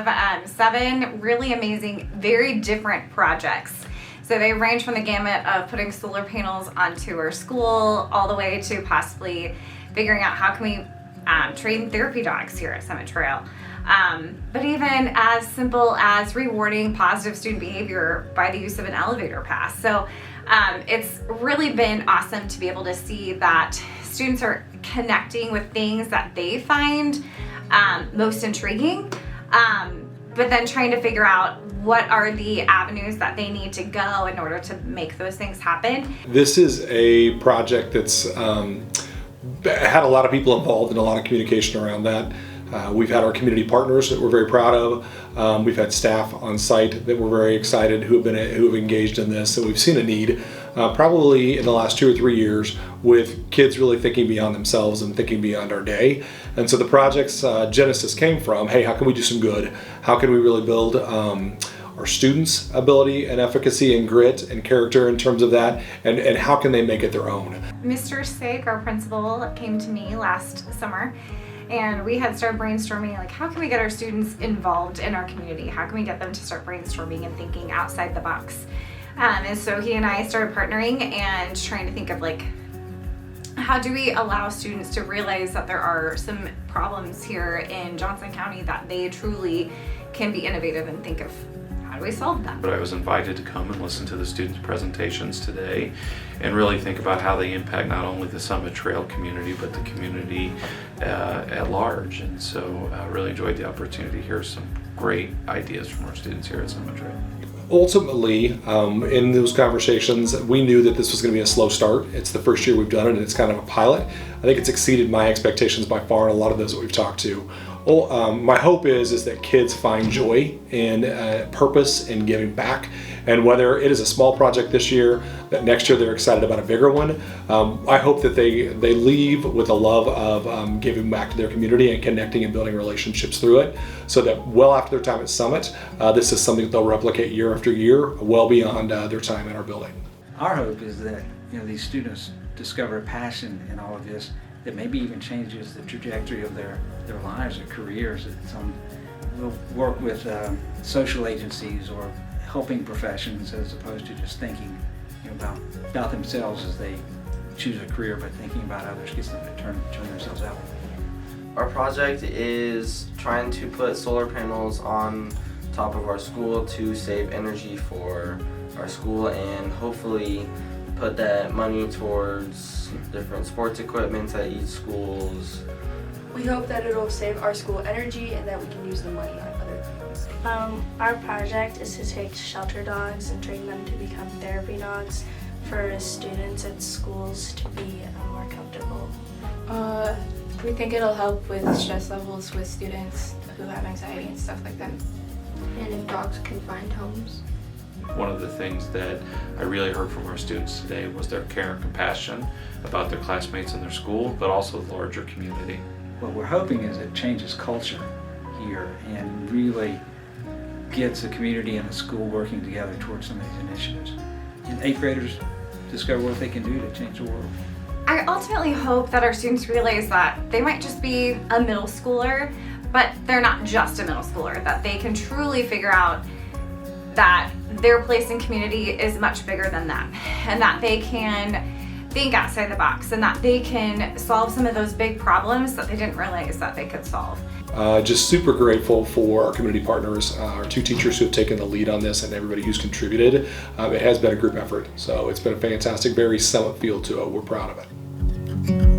have 7 really amazing, very different projects. So they range from the gamut of putting solar panels onto our school all the way to possibly figuring out how can we train therapy dogs here at Summit Trail. But even as simple as rewarding positive student behavior by the use of an elevator pass. So it's really been awesome to be able to see that students are connecting with things that they find most intriguing, but then trying to figure out what are the avenues that they need to go in order to make those things happen. This is a project that's had a lot of people involved and a lot of communication around that. We've had our community partners that we're very proud of. We've had staff on site that we're very excited who have engaged in this. So we've seen a need probably in the last 2 or 3 years with kids really thinking beyond themselves and thinking beyond our day. And so the project's genesis came from, hey, how can we do some good? How can we really build our students' ability and efficacy and grit and character in terms of that, and how can they make it their own? Mr. Sake, our principal, came to me last summer, and we had started brainstorming, like, how can we get our students involved in our community? How can we get them to start brainstorming and thinking outside the box? And so he and I started partnering and trying to think of, like, how do we allow students to realize that there are some problems here in Johnson County that they truly can be innovative and think of how do we solve them? But I was invited to come and listen to the students' presentations today and really think about how they impact not only the Summit Trail community, but the community at large. And so I really enjoyed the opportunity to hear some great ideas from our students here at Summit Trail. Ultimately, in those conversations, we knew that this was going to be a slow start. It's the first year we've done it, and it's kind of a pilot. I think it's exceeded my expectations by far, and a lot of those that we've talked to. My hope is that kids find joy and purpose in giving back, and whether it is a small project this year, that next year they're excited about a bigger one. I hope that they leave with a love of giving back to their community and connecting and building relationships through it, so that well after their time at Summit, this is something that they'll replicate year after year, well beyond their time in our building. Our hope is that these students discover a passion in all of this that maybe even changes the trajectory of their lives or careers. That some will work with social agencies or helping professions as opposed to just thinking about themselves as they choose a career, but thinking about others gets them to turn themselves out. Our project is trying to put solar panels on top of our school to save energy for our school and hopefully put that money towards different sports equipment at each schools. We hope that it'll save our school energy and that we can use the money on other things. Our project is to take shelter dogs and train them to become therapy dogs for students at schools to be more comfortable. We think it'll help with stress levels with students who have anxiety and stuff like that. And if dogs can find homes. One of the things that I really heard from our students today was their care and compassion about their classmates and their school, but also the larger community. What we're hoping is it changes culture here and really gets the community and the school working together towards some of these initiatives. And 8th graders discover what they can do to change the world. I ultimately hope that our students realize that they might just be a middle schooler, but they're not just a middle schooler, that they can truly figure out that their place in community is much bigger than them, and that they can think outside the box, and that they can solve some of those big problems that they didn't realize that they could solve. Just super grateful for our community partners, our 2 teachers who have taken the lead on this, and everybody who's contributed. It has been a group effort, so it's been a fantastic, very Summit feel to it. We're proud of it.